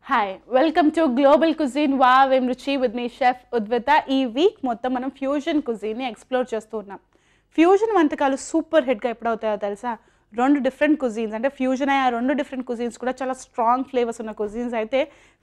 Hi, welcome to Global Cuisine. Wow, I'm Ruchi with me, Chef Udvita. ఈ week మొత్తం మనం fusion కుజీన్ని explore చేస్తున్నాం. Fusion వంటకాలు super హిట్గా ఎప్పుడు అవుతాయో తెలుసా? రెండు డిఫరెంట్ కుజీన్స్ అంటే ఫ్యూజన్ అయ్యే రెండు డిఫరెంట్ కుజీన్స్ కూడా చాలా స్ట్రాంగ్ ఫ్లేవర్స్ ఉన్న కుజీన్స్ అయితే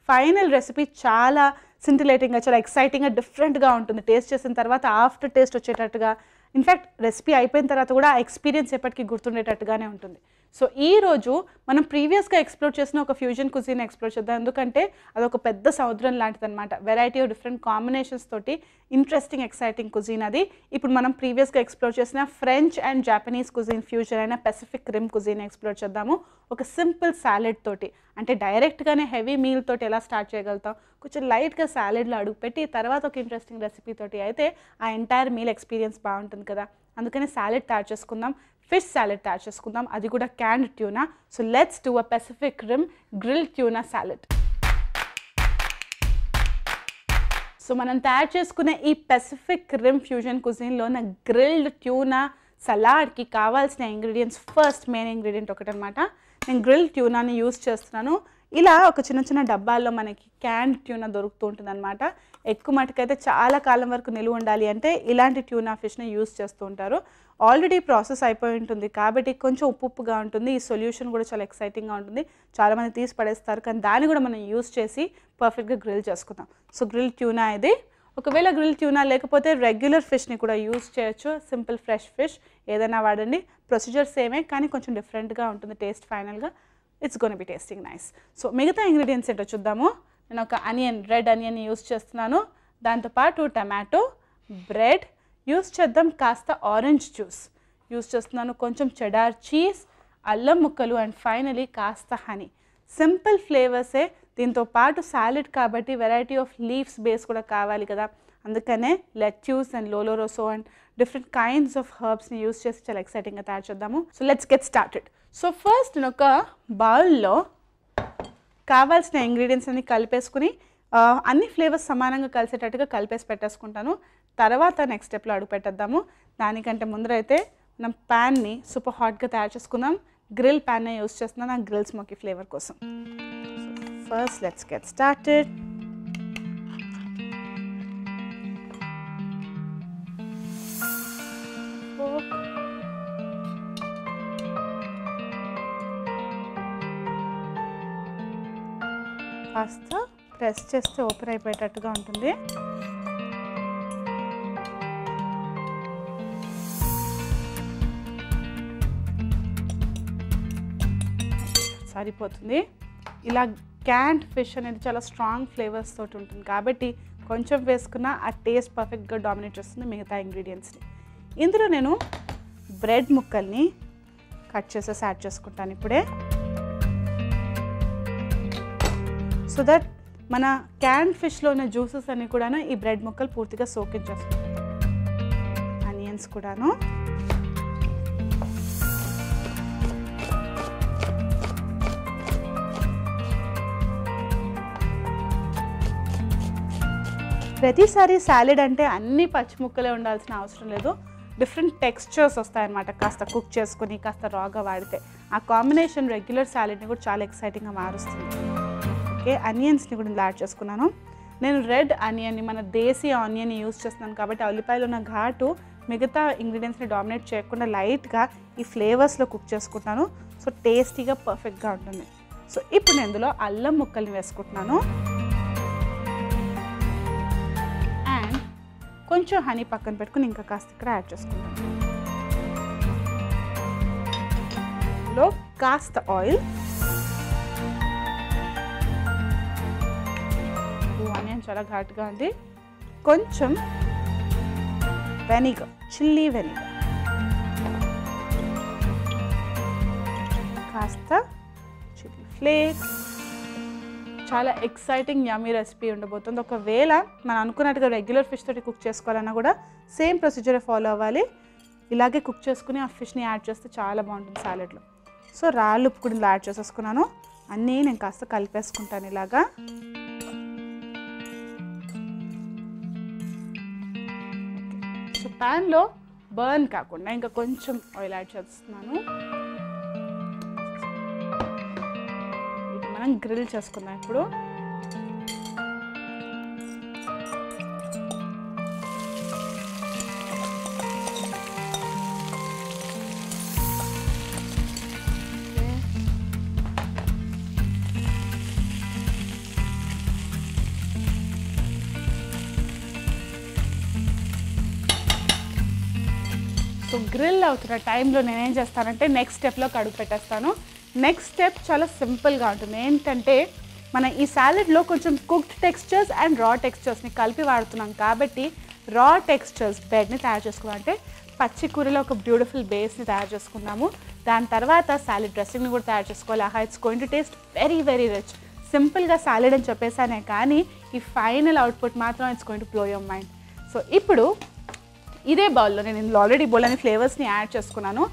ఫైనల్ రెసిపీ చాలా సింటిలేటింగ్గా చాలా ఎక్సైటింగ్గా డిఫరెంట్గా ఉంటుంది. టేస్ట్ చేసిన తర్వాత ఆఫ్టర్ టేస్ట్ వచ్చేటట్టుగా ఇన్ఫ్యాక్ట్ రెసిపీ అయిపోయిన తర్వాత కూడా ఆ ఎక్స్పీరియన్స్ ఎప్పటికీ గుర్తుండేటట్టుగానే ఉంటుంది. సో ఈరోజు మనం ప్రీవియస్గా ఎక్స్ప్లోర్ చేసిన ఒక ఫ్యూజన్ కుజీన్ ఎక్స్ప్లోర్ చేద్దాం. ఎందుకంటే అదొక పెద్ద సముద్రం లాంటిది అనమాట. వెరైటీ ఆఫ్ డిఫరెంట్ కాంబినేషన్స్ తోటి ఇంట్రెస్టింగ్ ఎక్సైటింగ్ కుజీన్ అది. ఇప్పుడు మనం ప్రీవియస్గా ఎక్స్ప్లోర్ చేసిన French and Japanese cuisine fusion అయిన పెసిఫిక్ రిమ్ కుజీన్ ఎక్స్ప్లోర్ చేద్దాము. ఒక సింపుల్ సాలెడ్ తోటి, అంటే డైరెక్ట్గానే హెవీ మీల్ తోటి ఎలా స్టార్ట్ చేయగలుగుతాం, కొంచెం లైట్గా సాలెడ్లో అడుగుపెట్టి తర్వాత ఒక ఇంట్రెస్టింగ్ రెసిపీ తోటి అయితే ఆ ఎంటైర్ మీల్ ఎక్స్పీరియన్స్ బాగుంటుంది కదా. అందుకని సాలెడ్ తయారు చేసుకుందాం. ఫిష్ సాలెడ్ తయారు చేసుకుందాం, అది కూడా canned tuna. So let's do a Pacific rim grilled tuna salad. So మనం తయారు చేసుకునే ఈ పెసిఫిక్ రిమ్ ఫ్యూజన్ కుజిన్లో ఉన్న గ్రిల్డ్ ట్యూనా సలాడ్కి కావాల్సిన ఇంగ్రీడియంట్స్, ఫస్ట్ మెయిన్ ఇంగ్రీడియంట్ ఒకటి అనమాట. నేను గ్రిల్డ్ ట్యూనాని యూస్ చేస్తున్నాను. ఇలా ఒక చిన్న చిన్న డబ్బాల్లో మనకి క్యాన్డ్ ట్యూనా దొరుకుతూ ఉంటుంది అనమాట. ఎక్కువ మటుకైతే చాలా కాలం వరకు నిలువ ఉండాలి అంటే ఇలాంటి ట్యూనా ఫిష్ని యూస్ చేస్తూ ఉంటారు. ఆల్రెడీ ప్రాసెస్ అయిపోయి ఉంటుంది కాబట్టి కొంచెం ఉప్పుగా ఉంటుంది. ఈ సొల్యూషన్ కూడా చాలా ఎక్సైటింగ్గా ఉంటుంది. చాలామంది తీసి పడేస్తారు, కానీ దాన్ని కూడా మనం యూస్ చేసి పర్ఫెక్ట్గా గ్రిల్ చేసుకుందాం. సో గ్రిల్ ట్యూనా ఇది. ఒకవేళ గ్రిల్ ట్యూనా లేకపోతే రెగ్యులర్ ఫిష్ని కూడా యూస్ చేయొచ్చు. సింపుల్ ఫ్రెష్ ఫిష్ ఏదైనా వాడండి. ప్రొసీజర్ సేమే కానీ కొంచెం డిఫరెంట్గా ఉంటుంది టేస్ట్. ఫైనల్గా it's gonna be tasting nice. So మిగతా ఇంగ్రీడియంట్స్ ఏంటో చూద్దాము. నేను ఒక ఆనియన్, రెడ్ ఆనియన్ యూస్ చేస్తున్నాను. దాంతోపాటు టమాటో, బ్రెడ్ యూస్ చేద్దాం. కాస్త ఆరెంజ్ జ్యూస్ యూస్ చేస్తున్నాను. కొంచెం చెడార్ చీజ్, అల్లం ముక్కలు అండ్ ఫైనలీ కాస్త హనీ. సింపుల్ ఫ్లేవర్సే. దీంతో పాటు సాలెడ్ కాబట్టి వెరైటీ ఆఫ్ లీవ్స్ బేస్ కూడా కావాలి కదా. అందుకనే lettuce and lollo rosso and different kinds of హర్బ్స్ని యూస్ చేసి చాలా ఎక్సైటింగ్గా తయారు చేద్దాము. So let's get started. So first నేను ఒక బౌల్లో కావాల్సిన ఇంగ్రీడియంట్స్ అన్ని కలిపేసుకుని అన్ని ఫ్లేవర్స్ సమానంగా కలిసేటట్టుగా కలిపేసి పెట్టేసుకుంటాను. తర్వాత నెక్స్ట్ స్టెప్లో అడుగు పెట్టేద్దాము. దానికంటే ముందరైతే మనం ప్యాన్ని సూపర్ హాట్గా తయారు చేసుకుందాం. గ్రిల్ ప్యాన్నే యూస్ చేస్తున్నాను ఆ గ్రిల్ స్మోకీ ఫ్లేవర్ కోసం. First let's get started. కాస్త ప్రెస్ చేస్తే ఓపెన్ అయిపోయేటట్టుగా ఉంటుంది. సరిపోతుంది. ఇలా క్యాన్డ్ ఫిష్ అనేది చాలా స్ట్రాంగ్ ఫ్లేవర్స్ తోటి ఉంటుంది కాబట్టి కొంచెం వేసుకున్న ఆ టేస్ట్ పర్ఫెక్ట్గా డామినేట్ చేస్తుంది మిగతా ఇంగ్రీడియంట్స్ని. ఇందులో నేను బ్రెడ్ ముక్కల్ని కట్ చేసేసి యాడ్ చేసుకుంటాను ఇప్పుడే. సో దట్ మన క్యాన్ ఫిష్లో ఉన్న జ్యూసెస్ అన్నీ కూడాను ఈ బ్రెడ్ ముక్కలు పూర్తిగా సోకించేస్తాయి. ఆనియన్స్ కూడాను. ప్రతిసారి సాలెడ్ అంటే అన్ని పచ్చి ముక్కలే ఉండాల్సిన అవసరం లేదు. డిఫరెంట్ టెక్స్చర్స్ వస్తాయన్నమాట కాస్త కుక్ చేసుకుని కాస్త రాగా వాడితే. ఆ కాంబినేషన్ రెగ్యులర్ సాలెడ్ని కూడా చాలా ఎక్సైటింగ్గా మారుస్తుంది. ఓకే, ఆనియన్స్ని కూడా యాడ్ చేసుకున్నాను. నేను రెడ్ ఆనియన్ని, మన దేశీ ఆనియన్ని యూస్ చేస్తున్నాను కాబట్టి ఆ ఉల్లిపాయలు ఉన్న ఘాటు మిగతా ఇంగ్రీడియంట్స్ని డామినేట్ చేయకుండా లైట్గా ఈ ఫ్లేవర్స్లో కుక్ చేసుకుంటాను. సో టేస్టీగా పర్ఫెక్ట్గా ఉంటుంది. సో ఇప్పుడు నేను ఇందులో అల్లం ముక్కల్ని వేసుకుంటున్నాను. అండ్ కొంచెం హనీ పక్కన పెట్టుకుని ఇంకా కాస్త ఇక్కడ యాడ్ చేసుకుంటాను. ఇందులో కాస్త ఆయిల్, ఆనియన్ చాలా ఘాటుగా ఉంది, కొంచెం వెనిగర్, చిల్లీ వెనిగర్, కాస్త చిల్లీ ఫ్లేక్స్. చాలా ఎక్సైటింగ్ యమ్మీ రెసిపీ ఉండబోతుంది. ఒకవేళ మనం అనుకున్నట్టుగా రెగ్యులర్ ఫిష్ తోటి కుక్ చేసుకోవాలన్నా కూడా సేమ్ ప్రొసీజర్ ఫాలో అవ్వాలి. ఇలాగే కుక్ చేసుకుని ఆ ఫిష్ని యాడ్ చేస్తే చాలా బాగుంటుంది సాలెడ్లో. సో రాళ్ళు ఉప్పు కూడా యాడ్ చేసేసుకున్నాను. అన్నీ నేను కాస్త కలిపేసుకుంటాను ఇలాగా. సో ప్యాన్లో బర్న్ కాకుండా ఇంకా కొంచెం ఆయిల్ యాడ్ చేస్తున్నాను. మనం గ్రిల్ చేసుకుందాం ఇప్పుడు. సో గ్రిల్ అవుతున్న టైంలో నేనేం చేస్తానంటే నెక్స్ట్ స్టెప్లోకి అడుగు పెట్టేస్తాను. నెక్స్ట్ స్టెప్ చాలా సింపుల్గా ఉంటుంది. ఏంటంటే మన ఈ సాలెడ్లో కొంచెం కుక్డ్ టెక్స్చర్స్ అండ్ రా టెక్స్చర్స్ని కలిపి వాడుతున్నాం కాబట్టి రా టెక్స్చర్స్ బెడ్ని తయారు చేసుకున్నాం. అంటే పచ్చి కూరలో ఒక బ్యూటిఫుల్ బేస్ని తయారు చేసుకున్నాము. దాని తర్వాత సాలెడ్ డ్రెస్సింగ్ని కూడా తయారు చేసుకోవాలి. It's going to taste very very rich. సింపుల్గా సాలెడ్ అని చెప్పేసానే కానీ ఈ ఫైనల్ అవుట్పుట్ మాత్రం it's going to blow your mind. So ఇప్పుడు ఇదే బౌల్లో నేను ఇందులో ఆల్రెడీ బోలని ఫ్లేవర్స్ని యాడ్ చేసుకున్నాను.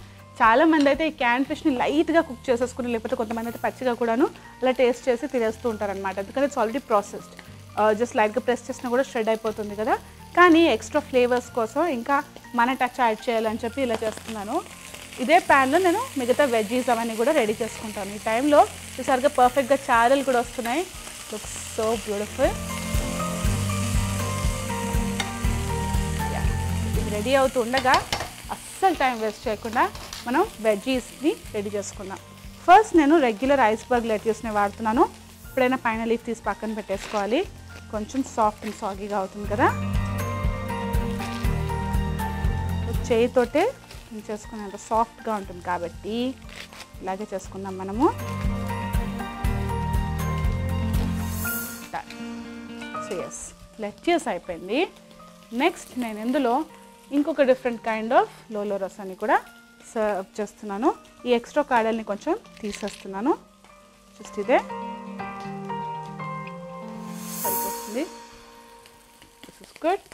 చాలామంది అయితే ఈ క్యాన్ ఫిష్ని లైట్గా కుక్ చేసేసుకుని లేకపోతే కొంతమంది అయితే పచ్చిగా కూడాను అలా టేస్ట్ చేసి తినేస్తూ ఉంటారనమాట. ఎందుకంటే ఇట్స్ ఆల్రెడీ ప్రాసెస్డ్. జస్ట్ లైట్గా ప్రెస్ చేసినా కూడా షెడ్ అయిపోతుంది కదా. కానీ ఎక్స్ట్రా ఫ్లేవర్స్ కోసం ఇంకా మన టచ్ యాడ్ చేయాలని చెప్పి ఇలా చేస్తున్నాను. ఇదే ప్యాన్లో నేను మిగతా వెజ్జీస్ అవన్నీ కూడా రెడీ చేసుకుంటాను. ఈ టైంలో చూసారుగా పర్ఫెక్ట్గా చారలు కూడా వస్తున్నాయి. Looks so beautiful. ఇది రెడీ అవుతూ ఉండగా అస్సలు టైం వేస్ట్ చేయకుండా మనం వెజ్జీస్ని రెడీ చేసుకుందాం. ఫస్ట్ నేను రెగ్యులర్ ఐస్బర్గ్ లెట్యూస్ని వాడుతున్నాను. ఎప్పుడైనా పైన లీఫ్ తీసి పక్కన పెట్టేసుకోవాలి. కొంచెం సాఫ్ట్ అండ్ సాగీగా అవుతుంది కదా. చేయితోటే చేసుకునేంత సాఫ్ట్గా ఉంటుంది కాబట్టి ఇలాగే చేసుకుందాం మనము. సో ఎస్, లెట్యూస్ అయిపోయింది. నెక్స్ట్ నేను ఇందులో ఇంకొక డిఫరెంట్ కైండ్ ఆఫ్ లోలో రసాన్ని కూడా సర్వ్ చేస్తున్నాను. ఈ ఎక్స్ట్రా కాడల్ని కొంచెం తీసేస్తున్నాను. జస్ట్ ఇదే సరిపోతుంది. This is good.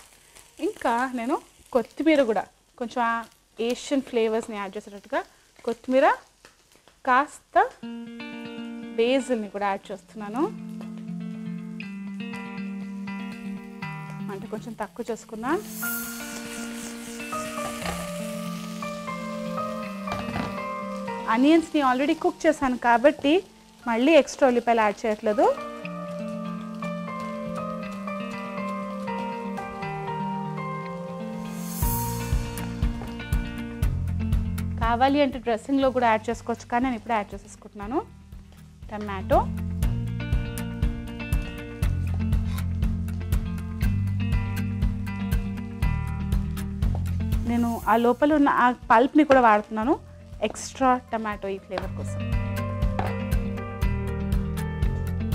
ఇంకా నేను కొత్తిమీర కూడా కొంచెం ఏషియన్ ఫ్లేవర్స్ని యాడ్ చేసేటట్టుగా కొత్తిమీర కాస్త బేసిల్ని కూడా యాడ్ చేస్తున్నాను. అంటే కొంచెం తక్కువ చేసుకున్నా. ఆనియన్స్ని ఆల్రెడీ కుక్ చేశాను కాబట్టి మళ్ళీ ఎక్స్ట్రా ఉల్లిపాయలు యాడ్ చేయట్లేదు. కావాలి అంటే డ్రెస్సింగ్లో కూడా యాడ్ చేసుకోవచ్చు కానీ నేను ఇప్పుడు యాడ్ చేసేసుకుంటున్నాను. టమాటో, నేను ఆ లోపల ఉన్న ఆ పల్ప్ని కూడా వాడుతున్నాను ఎక్స్ట్రా టమాటో ఈ ఫ్లేవర్ కోసం.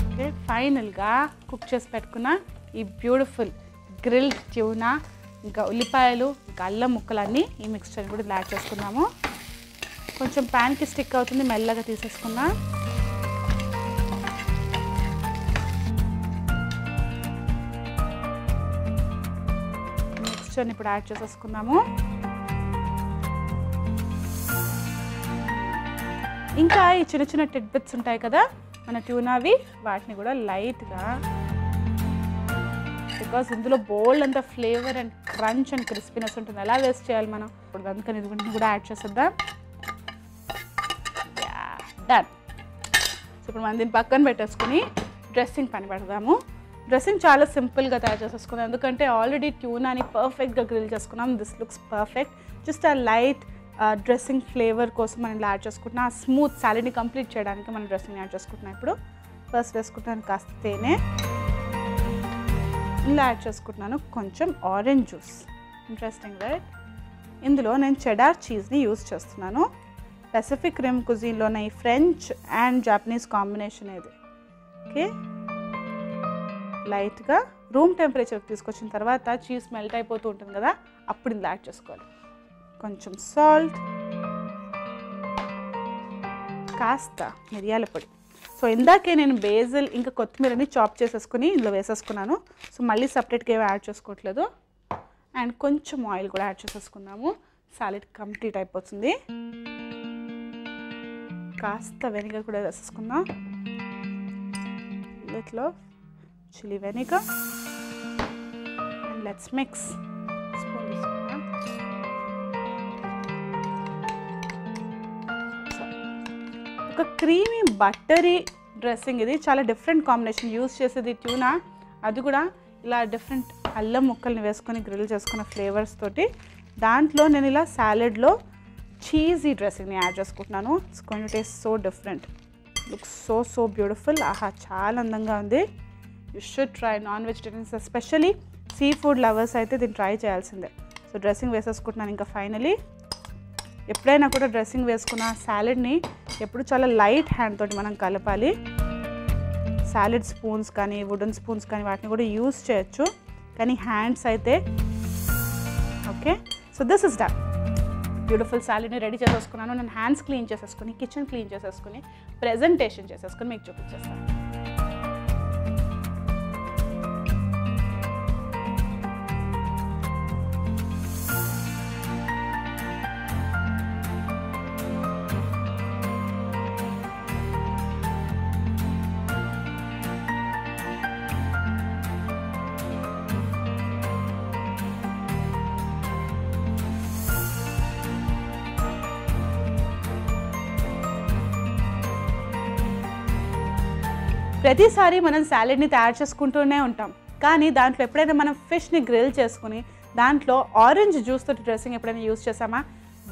ఓకే, ఫైనల్గా కుక్ చేసి పెట్టుకున్న ఈ బ్యూటిఫుల్ గ్రిల్డ్ ట్యూనా ఇంకా ఉల్లిపాయలు ఇంకా అల్లం ముక్కలన్నీ ఈ మిక్స్చర్ని కూడా యాడ్ చేసుకున్నాము. కొంచెం ప్యాన్కి స్టిక్ అవుతుంది, మెల్లగా తీసేసుకున్నా. మిక్స్చర్ని ఇప్పుడు యాడ్ చేసేసుకున్నాము. ఇంకా ఈ చిన్న చిన్న టిడ్బిట్స్ ఉంటాయి కదా మన ట్యూనావి, వాటిని కూడా లైట్గా, బికాస్ ఇందులో బోల్డ్ అంత flavour and crunch and crispiness ఉంటుంది, ఎలా వేస్ట్ చేయాలి మనం ఇప్పుడు, అందుకని ఇది కూడా యాడ్ చేసేద్దాం. డన్. సో ఇప్పుడు మనం దీన్ని పక్కన పెట్టేసుకుని డ్రెస్సింగ్ పని పెడదాము. డ్రెస్సింగ్ చాలా సింపుల్గా తయారు చేసేసుకున్నాం ఎందుకంటే ఆల్రెడీ ట్యూనాని పర్ఫెక్ట్గా గ్రిల్ చేసుకున్నాం. This looks perfect. జస్ట్ ఆ లైట్ డ్రెస్సింగ్ ఫ్లేవర్ కోసం మనం ఇలా యాడ్ చేసుకుంటున్నాం. ఆ స్మూత్ సాలెడ్ని కంప్లీట్ చేయడానికి మనం డ్రెస్సింగ్ యాడ్ చేసుకుంటున్నాం. ఇప్పుడు ఫస్ట్ వేసుకుంటాను కాస్త తేనె, ఇలా యాడ్ చేసుకుంటున్నాను కొంచెం ఆరెంజ్ జ్యూస్. Interesting right. ఇందులో నేను చెడార్ చీజ్ని యూజ్ చేస్తున్నాను. పెసిఫిక్ రిమ్ కుజీన్లోనే ఈ ఫ్రెంచ్ అండ్ జాపనీస్ కాంబినేషన్ ఇది. ఓకే, లైట్గా రూమ్ టెంపరేచర్కి తీసుకొచ్చిన తర్వాత చీజ్ మెల్ట్ అయిపోతూ ఉంటుంది కదా, అప్పుడు ఇందులో యాడ్ చేసుకోవాలి. కొంచెం సాల్ట్, కాస్త మిరియాల పొడి. సో ఇందాకే నేను బేసిల్ ఇంకా కొత్తిమీరని చాప్ చేసేసుకుని ఇందులో వేసేసుకున్నాను. సో మళ్ళీ సపరేట్గా ఏమి యాడ్ చేసుకోవట్లేదు. అండ్ కొంచెం ఆయిల్ కూడా యాడ్ చేసేసుకున్నాము. సాలెడ్ కంప్లీట్ అయిపోతుంది. కాస్త వెనిగర్ కూడా వేసేసుకుందాం. Little chilli vinegar and let's mix. Spoon తీసుకుందాం. ఒక క్రీమీ బట్టరీ డ్రెస్సింగ్ ఇది, చాలా డిఫరెంట్ కాంబినేషన్ యూజ్ చేసేది ట్యూనా, అది కూడా ఇలా డిఫరెంట్ అల్లం ముక్కల్ని వేసుకొని గ్రిల్ చేసుకున్న ఫ్లేవర్స్ తోటి. దాంట్లో నేను ఇలా సాలెడ్లో చీజీ డ్రెస్సింగ్ని యాడ్ చేసుకుంటున్నాను. It's going to taste so different. Looks so so beautiful. ఆహా, చాలా అందంగా ఉంది. You should try. Non vegetarians especially sea food lovers అయితే దీన్ని ట్రై చేయాల్సిందే. సో డ్రెస్సింగ్ వేసేసుకుంటున్నాను. ఇంకా ఫైనలీ ఎప్పుడైనా కూడా డ్రెస్సింగ్ వేసుకున్న సాలెడ్ని ఎప్పుడు చాలా లైట్ హ్యాండ్ తోటి మనం కలపాలి. సాలెడ్ స్పూన్స్ కానీ వుడెన్ స్పూన్స్ కానీ వాటిని కూడా యూస్ చేయొచ్చు, కానీ హ్యాండ్స్ అయితే okay. So this is done. Beautiful సాలెడ్ని రెడీ చేసేసుకున్నాను. నేను హ్యాండ్స్ క్లీన్ చేసేసుకుని కిచెన్ క్లీన్ చేసేసుకుని ప్రెజెంటేషన్ చేసేసుకుని మీకు చూపించేస్తాను. ప్రతిసారి మనం సాలెడ్ని తయారు చేసుకుంటూనే ఉంటాం, కానీ దాంట్లో ఎప్పుడైనా మనం ఫిష్ని గ్రిల్ చేసుకుని దాంట్లో ఆరెంజ్ జ్యూస్ తోటి డ్రెస్సింగ్ ఎప్పుడైనా యూస్ చేసామా?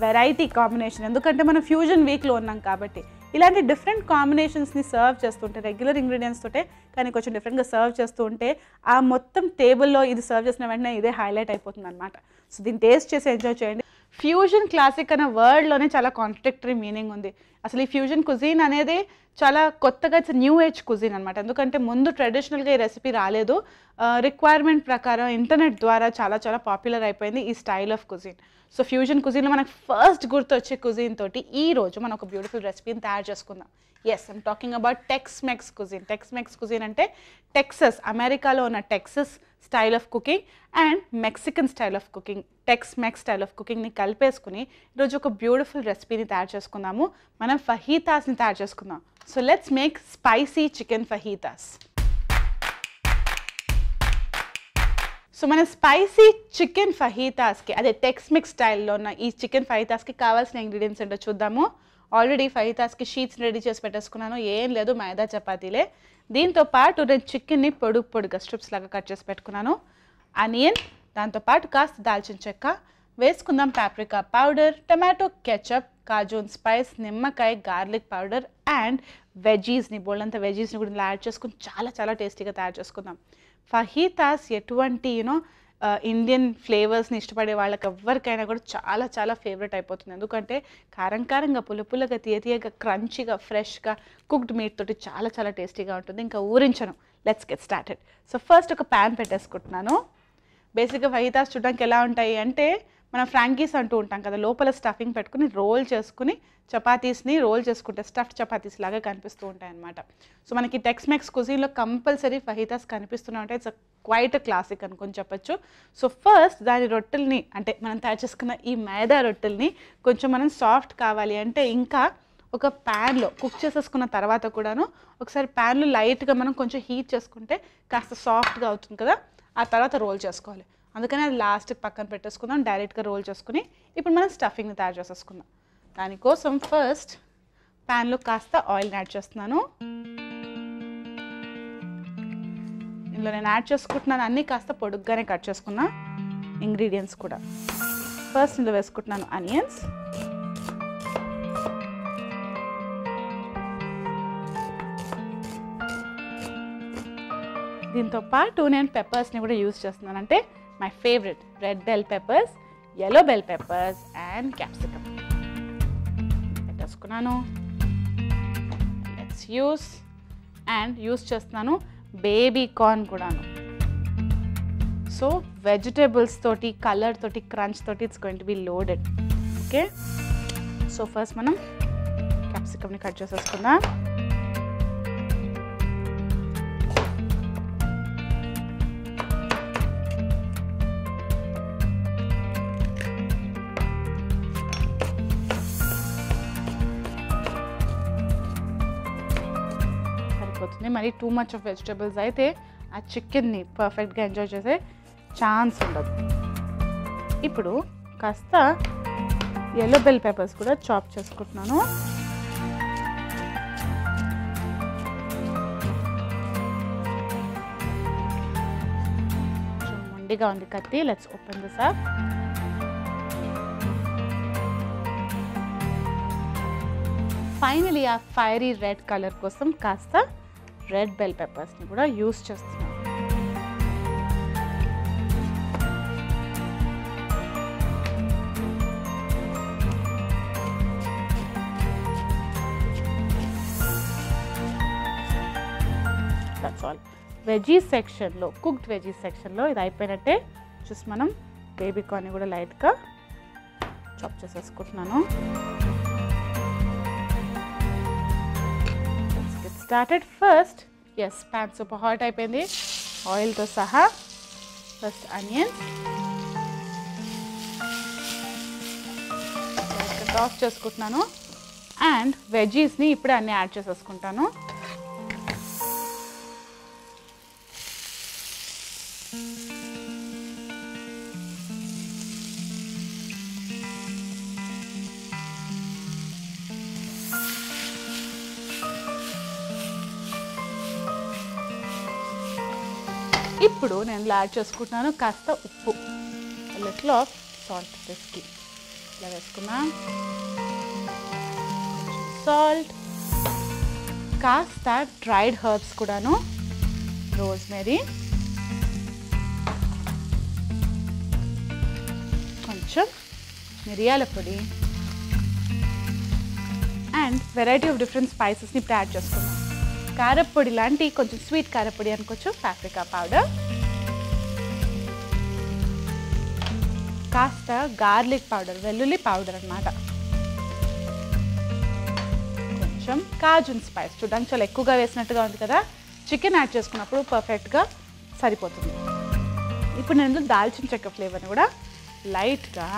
వెరైటీ కాంబినేషన్, ఎందుకంటే మనం ఫ్యూజన్ వీక్లో ఉన్నాం కాబట్టి ఇలాంటి డిఫరెంట్ కాంబినేషన్స్ని సర్వ్ చేస్తుంటే రెగ్యులర్ ఇంగ్రీడియంట్స్ తోటే కానీ కొంచెం డిఫరెంట్గా సర్వ్ చేస్తూ ఉంటే ఆ మొత్తం టేబుల్లో ఇది సర్వ్ చేసిన వెంటనే ఇదే హైలైట్ అయిపోతుంది అనమాట. సో దీన్ని టేస్ట్ చేసి ఎంజాయ్ చేయండి. ఫ్యూజన్ క్లాసిక్ అనే వర్డ్లోనే చాలా కాంట్రడిక్టరీ మీనింగ్ ఉంది. అసలు ఈ ఫ్యూజన్ కుజీన్ అనేది చాలా కొత్తగా ఇట్స్ న్యూ ఏజ్ కుజీన్ అనమాట. ఎందుకంటే ముందు ట్రెడిషనల్గా ఈ రెసిపీ రాలేదు, రిక్వైర్మెంట్ ప్రకారం ఇంటర్నెట్ ద్వారా చాలా చాలా పాపులర్ అయిపోయింది ఈ style of cuisine. So fusion కుజీన్లో మనకు ఫస్ట్ గుర్తొచ్చే కుజీన్ తోటి ఈరోజు మనం ఒక బ్యూటిఫుల్ రెసిపీని తయారు చేసుకుందాం. Yes, I'm talking about Tex-Mex cuisine. Tex-Mex cuisine అంటే టెక్సస్, అమెరికాలో ఉన్న Texas style of cooking and Mexican style of cooking, Tex-Mex style of కుకింగ్ని కలిపేసుకుని ఈరోజు ఒక బ్యూటిఫుల్ రెసిపీని తయారు చేసుకుందాము. మనం ఫహీతాస్ని తయారు చేసుకుందాం. So let's make spicy chicken fajitas. So మన స్పైసీ చికెన్ ఫహీతాస్కి, అదే టెక్స్-మెక్స్ స్టైల్లో ఉన్న ఈ చికెన్ ఫహీతాస్కి కావాల్సిన ఇంగ్రీడియంట్స్ ఏంటో చూద్దాము. ఆల్రెడీ ఫహీతాస్కి షీట్స్ రెడీ చేసి పెట్టేసుకున్నాను, ఏం లేదు మైదా చపాతీలే. దీంతో పాటు నేను చికెన్ని పొడుగా స్ట్రిప్స్ లాగా కట్ చేసి పెట్టుకున్నాను. ఆనియన్, దాంతోపాటు కాస్త దాల్చిన చెక్క వేసుకుందాం, paprika powder, tomato ketchup, Cajun spice, నిమ్మకాయ, గార్లిక్ పౌడర్ అండ్ వెజీస్ని, బోల్డంత వెజీస్ని కూడా ఇలా యాడ్ చేసుకుని చాలా చాలా టేస్టీగా తయారు చేసుకుందాం. ఫహీతాస్ ఎటువంటి ఇండియన్ ఫ్లేవర్స్ని ఇష్టపడే వాళ్ళకి ఎవరికైనా కూడా చాలా చాలా ఫేవరెట్ అయిపోతుంది. ఎందుకంటే కారంగా పుల్లగా తీయగా క్రంచీగా ఫ్రెష్గా కుక్డ్ మీట్ తోటి చాలా చాలా టేస్టీగా ఉంటుంది. ఇంకా ఊరించను, let's get started. So first ఒక ప్యాన్ పెట్టేసుకుంటున్నాను. బేసిక్గా ఫహీతాస్ చూడడానికి ఎలా ఉంటాయి అంటే మనం ఫ్రాంకీస్ అంటూ ఉంటాం కదా, లోపల స్టఫింగ్ పెట్టుకుని రోల్ చేసుకుని చపాతీస్ని రోల్ చేసుకుంటే స్టఫ్డ్ చపాతీస్ లాగా కనిపిస్తూ ఉంటాయి అన్నమాట. సో మనకి టెక్స్-మెక్స్ కుజీన్లో కంపల్సరీ ఫహీతాస్ కనిపిస్తూనే ఉంటాయి. ఇట్స్ క్వైట్ క్లాసిక్ అనుకొని చెప్పచ్చు. సో ఫస్ట్ దాని రొట్టెల్ని, అంటే మనం తయారు చేసుకున్న ఈ మైదా రొట్టెల్ని కొంచెం మనం సాఫ్ట్ కావాలి అంటే ఇంకా ఒక ప్యాన్లో కుక్ చేసేసుకున్న తర్వాత కూడాను ఒకసారి ప్యాన్లో లైట్గా మనం కొంచెం హీట్ చేసుకుంటే కాస్త సాఫ్ట్గా అవుతుంది కదా, ఆ తర్వాత రోల్ చేసుకోవాలి. అందుకని అది లాస్ట్కి పక్కన పెట్టేసుకుందాం. డైరెక్ట్గా రోల్ చేసుకుని ఇప్పుడు మనం స్టఫింగ్ని తయారు చేసేసుకుందాం. దానికోసం ఫస్ట్ ప్యాన్లో కాస్త ఆయిల్ని యాడ్ చేస్తున్నాను. ఇందులో నేను యాడ్ చేసుకుంటున్నాను అన్నీ కాస్త పొడుగ్గానే కట్ చేసుకున్నా ఇంగ్రీడియంట్స్ కూడా. ఫస్ట్ ఇందులో వేసుకుంటున్నాను ఆనియన్స్, దీంతో పాటు నేను పెప్పర్స్ని కూడా యూజ్ చేస్తున్నాను. అంటే my favourite red bell peppers, yellow bell peppers and capsicum పెట్టేసుకున్నాను. లెట్స్ యూస్ చేస్తున్నాను బేబీ కార్న్ కూడాను. సో వెజిటేబుల్స్ తోటి, కలర్ తోటి, క్రంచ్ తోటి it's going to be loaded. Okay, so first మనం క్యాప్సికమ్ని కట్ చేసేసుకుందాం. మరి టూ మచ్ ఆఫ్ వెజిటేబుల్స్ అయితే ఆ చికెన్ని పర్ఫెక్ట్గా ఎంజాయ్ చేసే ఛాన్స్ ఉండదు. ఇప్పుడు కాస్త yellow bell peppers కూడా చాప్ చేసుకుంటున్నాను. మొండిగా ఉంది కత్తి. Let's open this up. Finally ఆ ఫైరీ రెడ్ కలర్ కోసం కాస్త రెడ్ బెల్ పెప్పర్స్ని కూడా యూస్ చేస్తున్నాను. That's all. వెజీస్ సెక్షన్లో, కుక్డ్ వెజీస్ సెక్షన్లో ఇది అయిపోయినట్టే. జస్ట్ మనం బేబీ కార్న్ కూడా లైట్గా చాప్ చేసేసుకుంటున్నాను. Started first. Yes, pan super hot అయిపోయింది ఆయిల్తో సహా. ఫస్ట్ ఆనియన్స్ టాస్ చేసుకుంటున్నాను. అండ్ వెజీస్ని ఇప్పుడే అన్నీ యాడ్ చేసేసుకుంటాను. ఇప్పుడు నేను యాడ్ చేసుకుంటున్నాను కాస్త ఉప్పు, లిటిల్ ఆఫ్ సాల్ట్ దిస్కి ఇలా వేసుకున్నా. సాల్ట్, కాస్త డ్రైడ్ హర్బ్స్ కూడాను, రోజ్మెరీ, కొంచెం మిరియాల పొడి అండ్ వెరైటీ ఆఫ్ డిఫరెంట్ స్పైసెస్ని ఇప్పుడు యాడ్ చేసుకున్నాను. కారపొడి లాంటి కొంచెం స్వీట్ కారపొడి అనుకోవచ్చు, పాప్రికా పౌడర్, కాస్త గార్లిక్ పౌడర్, వెల్లుల్లి పౌడర్ అన్నమాట, కొంచెం కాజున్ స్పైస్. చూడడానికి చాలా ఎక్కువగా వేసినట్టుగా ఉంది కదా, చికెన్ యాడ్ చేసుకున్నప్పుడు పర్ఫెక్ట్గా సరిపోతుంది. ఇప్పుడు నేను దాల్చిన చెక్క ఫ్లేవర్ని కూడా లైట్గా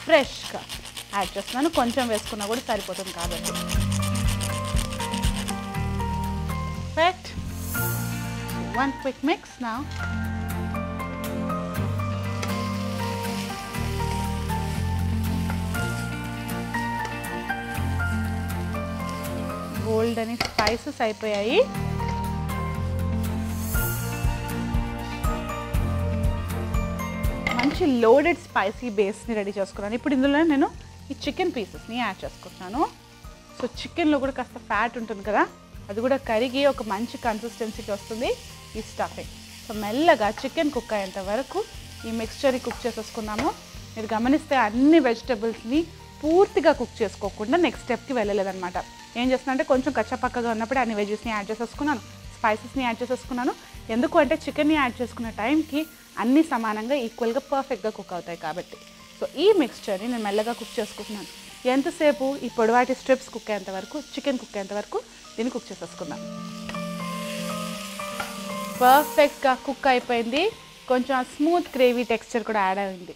ఫ్రెష్గా యాడ్ చేస్తున్నాను. కొంచెం వేసుకున్నా కూడా సరిపోతుంది కాబట్టి. Perfect. One quick mix now. Golden spices అయిపోయాయి. మంచి లోడెడ్ స్పైసీ బేస్ని రెడీ చేసుకున్నాను. ఇప్పుడు ఇందులో నేను ఈ చికెన్ పీసెస్ని యాడ్ చేసుకుంటున్నాను. సో చికెన్లో కూడా కాస్త ఫ్యాట్ ఉంటుంది కదా, అది కూడా కరిగి ఒక మంచి కన్సిస్టెన్సీకి వస్తుంది ఈ స్టఫింగ్. సో మెల్లగా చికెన్ కుక్ అయ్యేంత వరకు ఈ మిక్స్చర్ని కుక్ చేసేసుకున్నాము. మీరు గమనిస్తే అన్ని వెజిటబుల్స్ని పూర్తిగా కుక్ చేసుకోకుండా నెక్స్ట్ స్టెప్కి వెళ్ళలేదన్నమాట. ఏం చేస్తున్నా అంటే కొంచెం కచ్చపక్కగా ఉన్నప్పుడు అన్ని వెజెస్ని యాడ్ చేసేసుకున్నాను, స్పైసెస్ని యాడ్ చేసేసుకున్నాను. ఎందుకు అంటే చికెన్ని యాడ్ చేసుకునే టైంకి అన్నీ సమానంగా ఈక్వల్గా పర్ఫెక్ట్గా కుక్ అవుతాయి కాబట్టి. సో ఈ మిక్స్చర్ని నేను మెల్లగా కుక్ చేసుకుంటున్నాను. ఎంతసేపు? ఈ పొడవాటి స్ట్రిప్స్ కుక్ అయ్యేంత వరకు, చికెన్ కుక్ అయ్యేంత వరకు దీన్ని కుక్ చేసేసుకుందాం. పర్ఫెక్ట్గా కుక్ అయిపోయింది. కొంచెం స్మూత్ గ్రేవీ టెక్స్చర్ కూడా యాడ్ అయింది.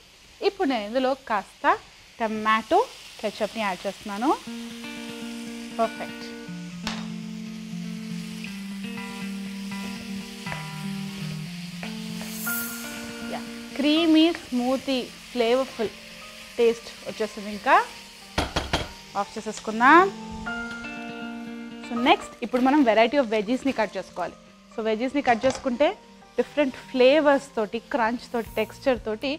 ఇప్పుడు నేను ఇందులో కాస్త టమాటో కెచప్ని యాడ్ చేస్తున్నాను. Perfect. Creamy smoothie flavourful taste వచ్చేస్తుంది. ఇంకా ఆఫ్ చేసేసుకుందాం. సో నెక్స్ట్ ఇప్పుడు మనం వెరైటీ ఆఫ్ వెజీస్ని కట్ చేసుకోవాలి. సో వెజీస్ని కట్ చేసుకుంటే డిఫరెంట్ ఫ్లేవర్స్ తోటి, క్రంచ్ తోటి, టెక్స్చర్ తోటి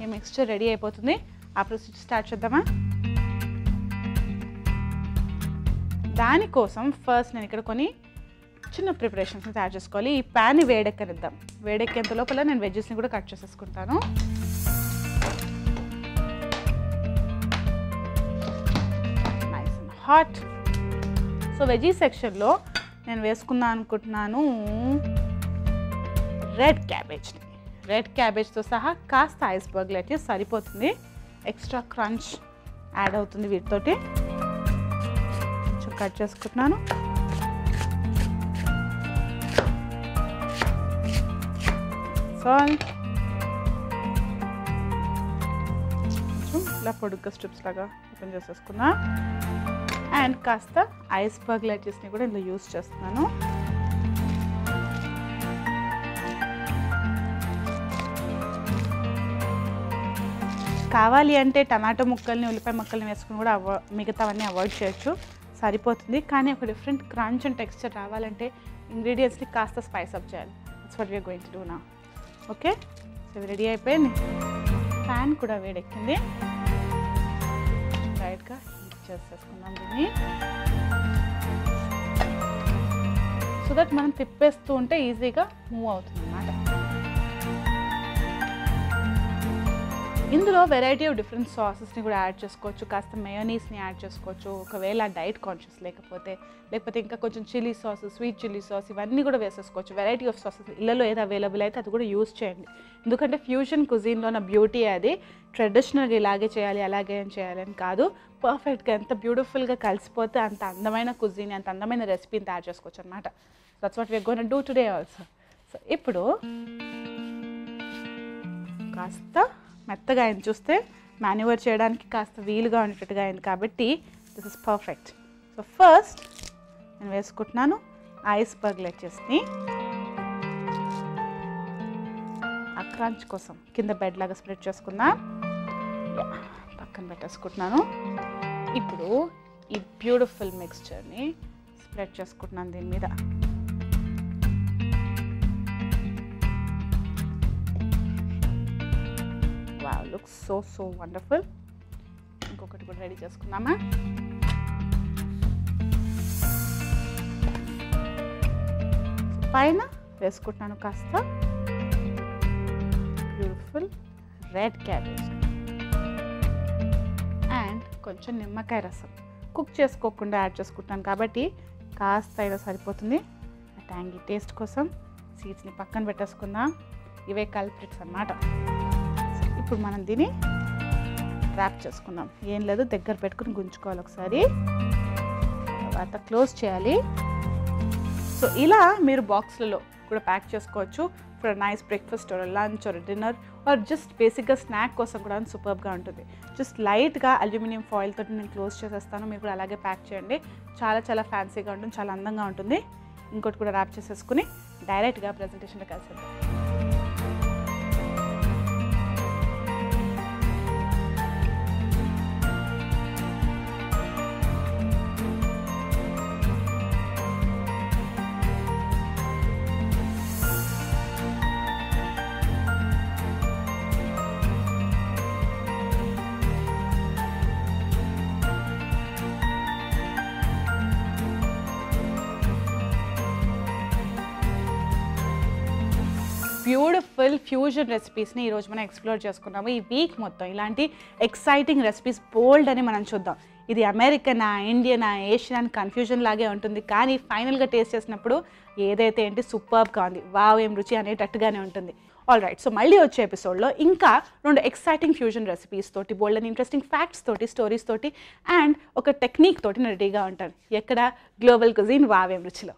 ఈ మిక్స్చర్ రెడీ అయిపోతుంది. ఆ ప్రొసీజర్ స్టార్ట్ చేద్దామా? దానికోసం ఫస్ట్ నేను ఇక్కడ కొన్ని చిన్న ప్రిపరేషన్స్ని తయారు చేసుకోవాలి. ఈ ప్యాన్ని వేడెక్కనిద్దాం. వేడెక్కేంత లోపల నేను వెజెస్ని కూడా కట్ చేసేసుకుంటాను. Nice and hot. So veggie సెక్షన్లో నేను వేసుకుందాం అనుకుంటున్నాను రెడ్ క్యాబేజ్ని. రెడ్ క్యాబేజ్తో సహా కాస్త ఐస్బర్గ్ లెట్యూస్ సరిపోతుంది. ఎక్స్ట్రా క్రంచ్ యాడ్ అవుతుంది వీటితోటి. కొంచెం కట్ చేసుకుంటున్నాను. సాల్ట్, కొంచెం ఇలా పొడుగ్గా స్ట్రిప్స్ లాగా ఓపెన్ చేసేసుకున్నా. అండ్ కాస్త ఐస్బర్గ్ లెట్యూస్ని కూడా ఇందులో యూస్ చేస్తున్నాను. కావాలి అంటే టమాటో ముక్కల్ని, ఉల్లిపాయ ముక్కల్ని వేసుకుని కూడా మిగతావన్నీ అవాయిడ్ చేయొచ్చు, సరిపోతుంది. కానీ ఒక డిఫరెంట్ క్రంచ్ అండ్ టెక్స్చర్ రావాలంటే ఇంగ్రీడియంట్స్ని కాస్త స్పైస్ అప్ చేయాలి. That's what we are going to do now. Okay, so ఇది రెడీ అయిపోయింది. ప్యాన్ కూడా వేడెక్కింది. రైట్గా హీట్ చేసేసుకుందాం దీన్ని. సో దట్ మనం తిప్పేస్తూ ఉంటే ఈజీగా మూవ్ అవుతుంది అన్నమాట. ఇందులో వెరైటీ ఆఫ్ డిఫరెంట్ సాసెస్ని కూడా యాడ్ చేసుకోవచ్చు, కాస్త మయోనీస్ని యాడ్ చేసుకోవచ్చు ఒకవేళ డైట్ కాన్షియస్ లేకపోతే ఇంకా కొంచెం chilli sauce, sweet chilli sauce ఇవన్నీ కూడా వేసేసుకోవచ్చు. వెరైటీ ఆఫ్ సాసెస్ ఇళ్ళలో ఏది అవైలబుల్ అయితే అది కూడా యూస్ చేయండి. ఎందుకంటే ఫ్యూజన్ కుజిన్లో నా బ్యూటీ అది ట్రెడిషనల్గా ఇలాగే చేయాలి అలాగే చేయాలి అని కాదు, పర్ఫెక్ట్గా ఎంత బ్యూటిఫుల్గా కలిసిపోతే అంత అందమైన కుజిన్, అంత అందమైన రెసిపీని తయారు చేసుకోవచ్చు అనమాట. That's what we are gonna do today also. So ఇప్పుడు కాస్త మెత్తగా అయింది, చూస్తే మాన్యువర్ చేయడానికి కాస్త వీలుగా ఉండేటట్టుగా అయింది కాబట్టి this is perfect. So first నేను వేసుకుంటున్నాను ఐస్బర్గ్ లెచెస్ని. ఆ క్రంచ్ కోసం కింద బెడ్ లాగా స్ప్రెడ్ చేసుకుందాం, పక్కన పెట్టేసుకుంటున్నాను. ఇప్పుడు ఈ బ్యూటిఫుల్ మిక్స్చర్ని స్ప్రెడ్ చేసుకుంటున్నాను దీని మీద. Wow, looks so wonderful. ఇంకొకటి కూడా రెడీ చేసుకుందామా. పైన వేసుకుంటున్నాను కాస్త బ్యూటిఫుల్ రెడ్ క్యాబేజ్ అండ్ కొంచెం నిమ్మకాయ రసం. కుక్ చేసుకోకుండా యాడ్ చేసుకుంటాను కాబట్టి కాస్త అయినా సరిపోతుంది. ఆ ట్యాంగీ టేస్ట్ కోసం సీడ్స్ని పక్కన పెట్టేసుకుందాం. ఇవే కల్ప్రిట్స్ అన్నమాట. ఇప్పుడు మనం దీన్ని ర్యాప్ చేసుకుందాం. ఏం లేదు, దగ్గర పెట్టుకుని గుంజుకోవాలి ఒకసారి, తర్వాత క్లోజ్ చేయాలి. సో ఇలా మీరు బాక్స్లలో కూడా ప్యాక్ చేసుకోవచ్చు for nice breakfast or lunch or dinner or just బేసిక్గా స్నాక్ కోసం కూడా సూపర్గా ఉంటుంది. జస్ట్ లైట్గా అల్యూమినియం ఫాయిల్ తోటి నేను క్లోజ్ చేసేస్తాను, మీరు కూడా అలాగే ప్యాక్ చేయండి. చాలా ఫ్యాన్సీగా ఉంటుంది, చాలా అందంగా ఉంటుంది. ఇంకోటి కూడా ర్యాప్ చేసేసుకుని డైరెక్ట్గా ప్రజెంటేషన్లో కలిసేద్దాం. బ్యూటిఫుల్ ఫ్యూజన్ రెసిపీస్ని ఈరోజు మనం ఎక్స్ప్లోర్ చేసుకున్నాము. ఈ వీక్ మొత్తం ఇలాంటి ఎక్సైటింగ్ రెసిపీస్ బోల్డ్ అని మనం చూద్దాం. ఇది అమెరికనా, ఇండియనా, ఏషియన్ అని కన్ఫ్యూజన్ లాగే ఉంటుంది, కానీ ఫైనల్గా టేస్ట్ చేసినప్పుడు ఏదైతే ఏంటి సూపర్గా ఉంది, వావ్ ఏం రుచి అనేటట్టుగానే ఉంటుంది. ఆల్ రైట్, సో మళ్ళీ వచ్చే ఎపిసోడ్లో ఇంకా 2 ఎక్సైటింగ్ ఫ్యూజన్ రెసిపీస్ తోటి, బోల్డ్ అండ్ ఇంట్రెస్టింగ్ ఫ్యాక్ట్స్ తోటి, స్టోరీస్ తోటి అండ్ ఒక టెక్నిక్ తోటి నేను రెడీగా ఉంటాను. ఎక్కడ? గ్లోబల్ కుజిన్ వావ్ ఏం రుచిలో.